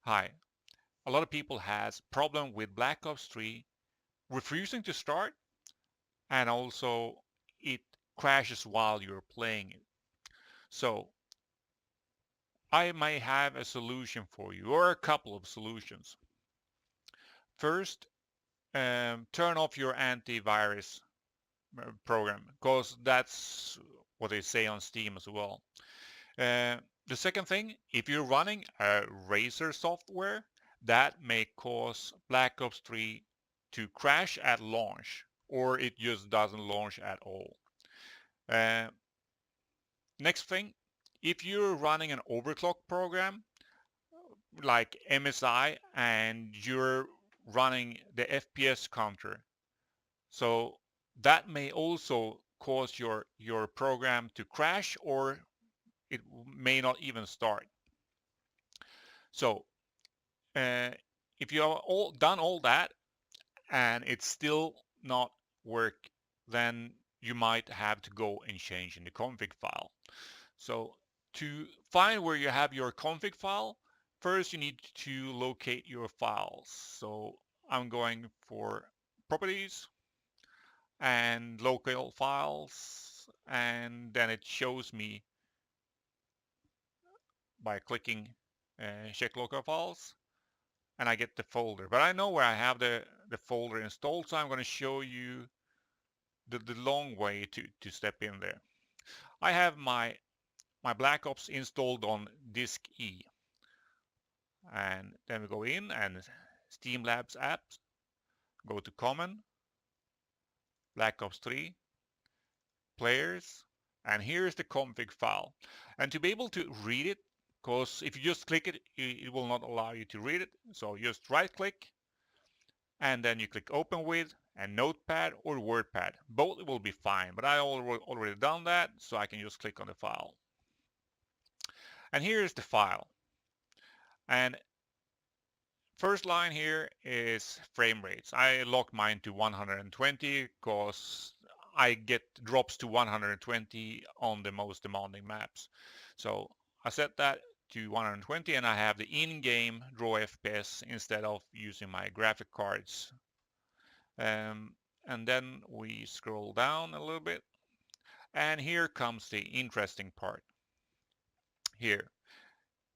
Hi. A lot of people has problem with Black Ops 3 refusing to start, and also it crashes while you're playing it. So I may have a solution for you, or a couple of solutions. First, turn off your antivirus program, because that's what they say on Steam as well. The second thing, if you're running a Razer software, that may cause Black Ops 3 to crash at launch, or it just doesn't launch at all. Uh, Next thing, if you're running an overclock program like MSI and you're running the FPS counter, so that may also cause your program to crash, or it may not even start. So uh, if you have all done all that and it's still not work, then you might have to go and change in the config file. So to find where you have your config file, first you need to locate your files. So I'm going for properties and local files, and then it shows me by clicking check local files, and I get the folder. But I know where I have the folder installed, so I'm going to show you the long way to step in there. I have my Black Ops installed on disk E, and then we go in and Steam Labs apps, go to common, Black Ops 3, players, and here's the config file. And to be able to read it, because if you just click it, it will not allow you to read it. So just right click, and then you click open with and notepad or wordpad. Both will be fine, but I already done that, so I can just click on the file. And here's the file. And first line here is frame rates. I lock mine to 120 because I get drops to 120 on the most demanding maps. So I set that to 120, and I have the in-game draw FPS instead of using my graphic cards. And then we scroll down a little bit, and here comes the interesting part. Here,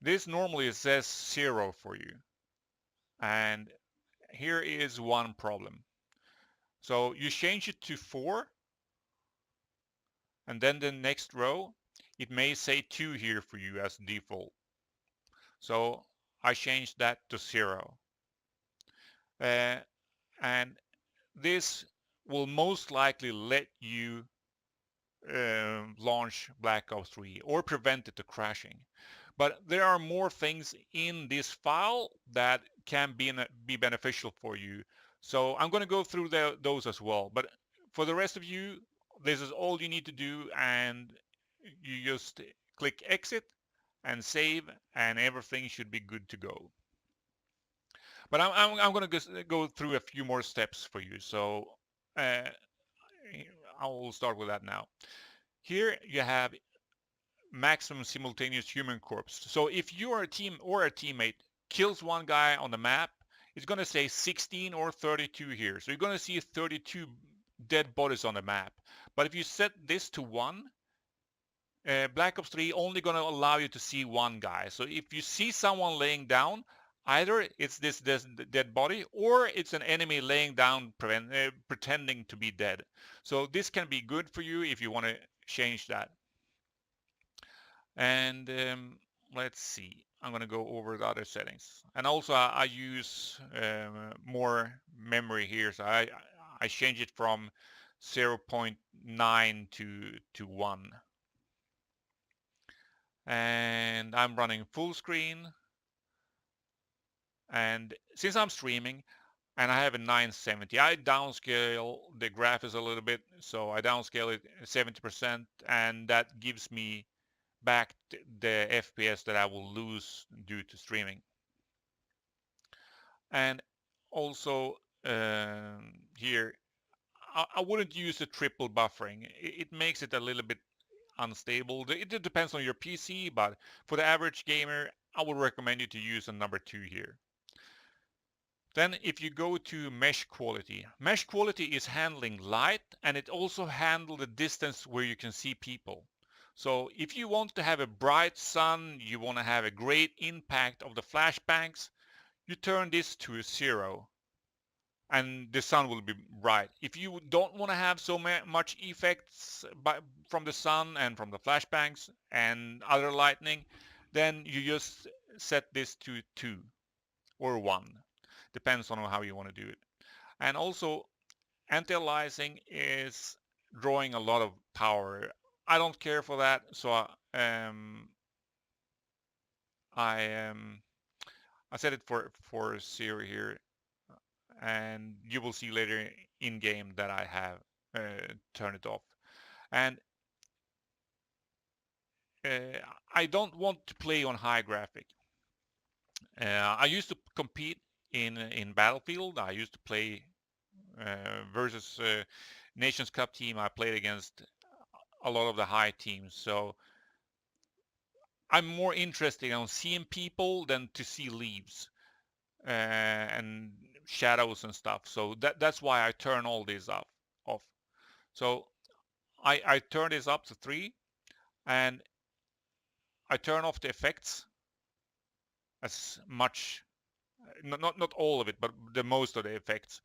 this normally says 0 for you, and here is one problem. So you change it to 4, and then the next row, it may say 2 here for you as default. So I changed that to 0. Uh, and this will most likely let you launch Black Ops 3 or prevent it to crashing. But there are more things in this file that can be beneficial for you. So I'm going to go through those as well. But for the rest of you, this is all you need to do, and you just click exit and save, and everything should be good to go. But I'm going to go through a few more steps for you. So uh, I will start with that now. Here you have maximum simultaneous human corpse. So if you are a team or a teammate kills one guy on the map, it's going to say 16 or 32 here. So you're going to see 32 dead bodies on the map. But if you set this to 1, Black Ops 3 only going to allow you to see one guy. So if you see someone laying down, either it's this dead body, or it's an enemy laying down pretending to be dead. So this can be good for you if you want to change that. And let's see, I'm going to go over the other settings. And also I use more memory here. So I change it from 0.9 to 1. And I'm running full screen. And since I'm streaming and I have a 970, I downscale the graphics a little bit. So I downscale it 70%, and that gives me back the FPS that I will lose due to streaming. And also here, I wouldn't use the triple buffering. It makes it a little bit unstable. It depends on your PC, but for the average gamer, I would recommend you to use a number 2 here. Then if you go to mesh quality is handling light, and it also handles the distance where you can see people. So if you want to have a bright sun, you want to have a great impact of the flashbangs, you turn this to a 0 and the sun will be bright. If you don't want to have so much effects from the sun and from the flashbangs and other lightning, then you just set this to 2 or 1. Depends on how you want to do it. And also, anti-aliasing is drawing a lot of power. I don't care for that, so I set it for 0 here, and you will see later in game that I have turned it off. And I don't want to play on high graphic. I used to compete in Battlefield. I used to play versus Nations Cup team. I played against a lot of the high teams, so I'm more interested in seeing people than to see leaves and shadows and stuff. So that's why I turn all this off. So I turn this up to 3, and I turn off the effects as much, not all of it, but the most of the effects.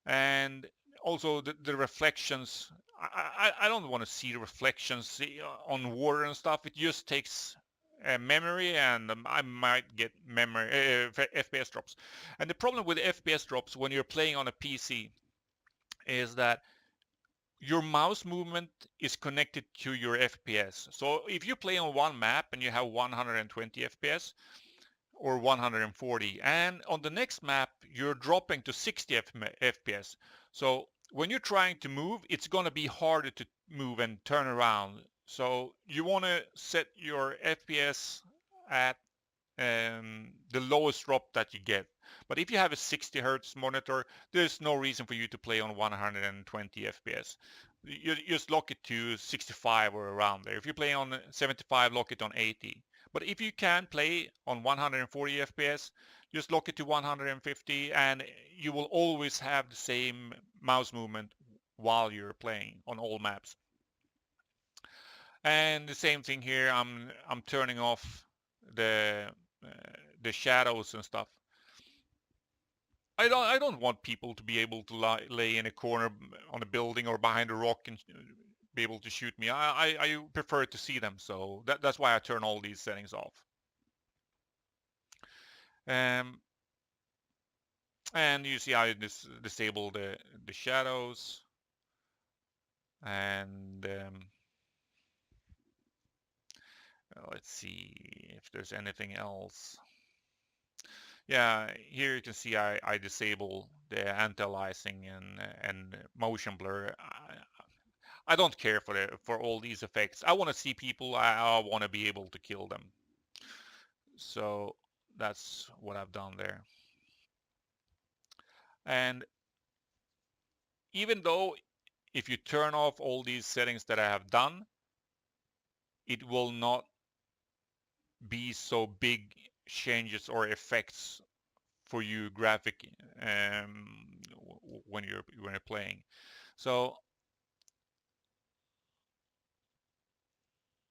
And also the reflections. I don't want to see the reflections on water and stuff. It just takes memory, and I might get memory FPS drops. And the problem with FPS drops when you're playing on a PC is that your mouse movement is connected to your FPS. So if you play on one map and you have 120 FPS or 140, and on the next map you're dropping to 60 FPS. So when you're trying to move, it's going to be harder to move and turn around. So you want to set your FPS at the lowest drop that you get. But if you have a 60 hertz monitor, there's no reason for you to play on 120 FPS. You just lock it to 65 or around there. If you play on 75, lock it on 80. But if you can play on 140 FPS, just lock it to 150, and you will always have the same mouse movement while you're playing on all maps. And the same thing here. I'm turning off the the shadows and stuff. I don't want people to be able to lay in a corner on a building or behind a rock and be able to shoot me. I prefer to see them, so that's why I turn all these settings off. Um, and you see I disable the shadows, and let's see if there's anything else. Yeah, here you can see I disable the anti-aliasing and motion blur. I don't care for all these effects. I want to see people. I want to be able to kill them. So that's what I've done there. And even though if you turn off all these settings that I have done, it will not be so big changes or effects for you graphic when you're playing. So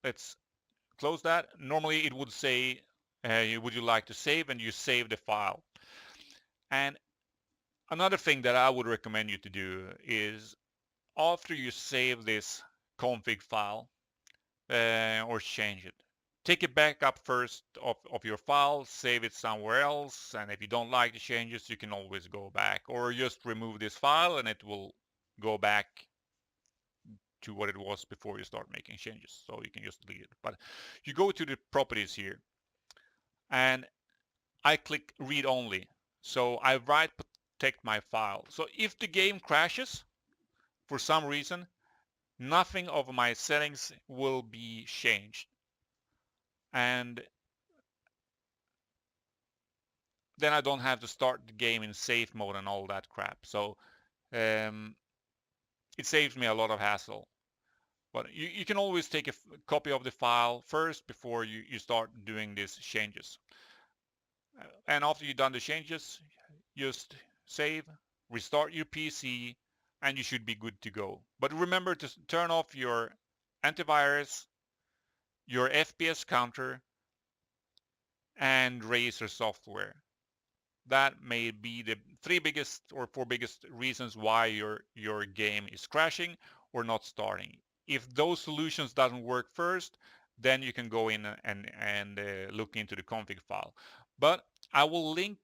let's close that. Normally it would say, would you like to save? And you save the file. And another thing that I would recommend you to do is after you save this config file or change it, take a backup first of your file, save it somewhere else. And if you don't like the changes, you can always go back or just remove this file and it will go back to what it was before you start making changes. So you can just delete it. But you go to the properties here and I click read only. So I write protect my file. So if the game crashes for some reason, nothing of my settings will be changed. And then I don't have to start the game in safe mode and all that crap. So it saves me a lot of hassle. But you can always take a copy of the file first before you start doing these changes. And after you've done the changes, just save, restart your PC, and you should be good to go. But remember to turn off your antivirus, your FPS counter, and Razer software. That may be the 3 biggest or 4 biggest reasons why your game is crashing or not starting. If those solutions doesn't work first, then you can go in and look into the config file. But I will link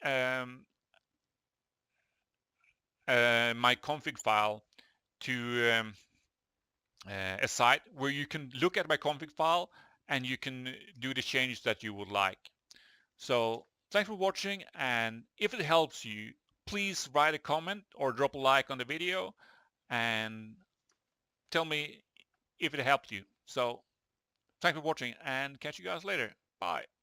um, my config file to a site where you can look at my config file and you can do the changes that you would like. So thanks for watching, and if it helps you, please write a comment or drop a like on the video and tell me if it helped you. So thanks for watching and catch you guys later. Bye.